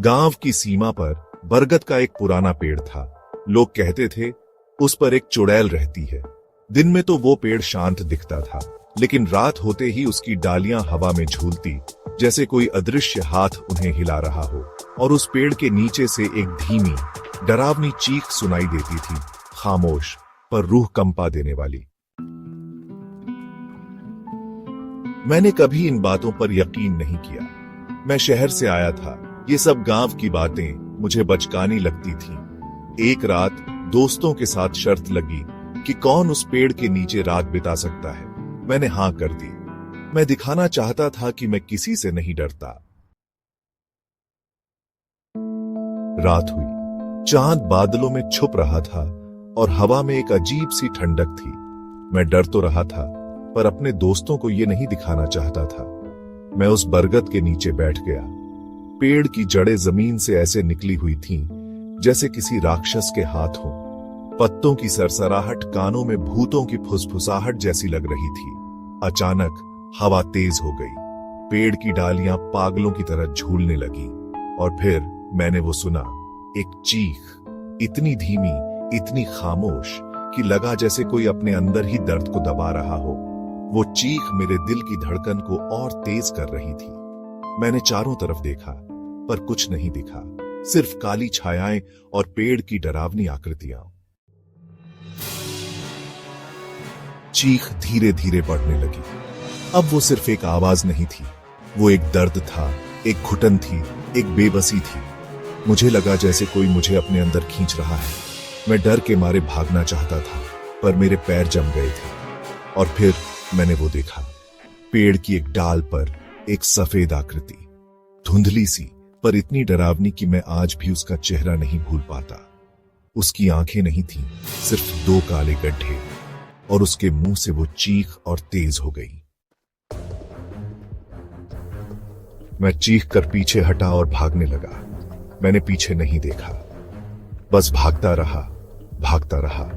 गांव की सीमा पर बरगद का एक पुराना पेड़ था। लोग कहते थे उस पर एक चुड़ैल रहती है। दिन में तो वो पेड़ शांत दिखता था, लेकिन रात होते ही उसकी डालियां हवा में झूलती, जैसे कोई अदृश्य हाथ उन्हें हिला रहा हो। और उस पेड़ के नीचे से एक धीमी, डरावनी चीख सुनाई देती थी, खामोश पर रूह कंपा देने वाली। मैंने कभी इन बातों पर यकीन नहीं किया। मैं शहर से आया था, ये सब गांव की बातें मुझे बचकानी लगती थीं। एक रात दोस्तों के साथ शर्त लगी कि कौन उस पेड़ के नीचे रात बिता सकता है। मैंने हां कर दी। मैं दिखाना चाहता था कि मैं किसी से नहीं डरता। रात हुई, चांद बादलों में छुप रहा था और हवा में एक अजीब सी ठंडक थी। मैं डर तो रहा था, पर अपने दोस्तों को यह नहीं दिखाना चाहता था। मैं उस बरगद के नीचे बैठ गया। पेड़ की जड़ें जमीन से ऐसे निकली हुई थीं, जैसे किसी राक्षस के हाथ हो। पत्तों की सरसराहट कानों में भूतों की फुसफुसाहट जैसी लग रही थी। अचानक हवा तेज हो गई, पेड़ की डालियां पागलों की तरह झूलने लगी, और फिर मैंने वो सुना, एक चीख, इतनी धीमी, इतनी खामोश कि लगा जैसे कोई अपने अंदर ही दर्द को दबा रहा हो। वो चीख मेरे दिल की धड़कन को और तेज कर रही थी। मैंने चारों तरफ देखा, पर कुछ नहीं दिखा, सिर्फ काली छायाएं और पेड़ की डरावनी आकृतियां। चीख धीरे धीरे बढ़ने लगी। अब वो सिर्फ एक आवाज नहीं थी, वो एक दर्द था, एक घुटन थी, एक बेबसी थी। मुझे लगा जैसे कोई मुझे अपने अंदर खींच रहा है। मैं डर के मारे भागना चाहता था, पर मेरे पैर जम गए थे। और फिर मैंने वो देखा, पेड़ की एक डाल पर एक सफेद आकृति, धुंधली सी, पर इतनी डरावनी कि मैं आज भी उसका चेहरा नहीं भूल पाता। उसकी आंखें नहीं थीं, सिर्फ दो काले गड्ढे, और उसके मुंह से वो चीख और तेज हो गई। मैं चीख कर पीछे हटा और भागने लगा। मैंने पीछे नहीं देखा, बस भागता रहा,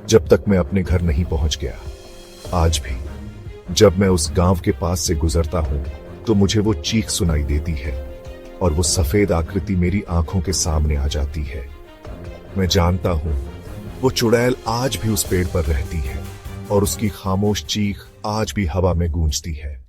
जब तक मैं अपने घर नहीं पहुंच गया। आज भी जब मैं उस गांव के पास से गुजरता हूं, तो मुझे वो चीख सुनाई देती है, और वो सफेद आकृति मेरी आंखों के सामने आ जाती है। मैं जानता हूं, वो चुड़ैल आज भी उस पेड़ पर रहती है, और उसकी खामोश चीख आज भी हवा में गूंजती है।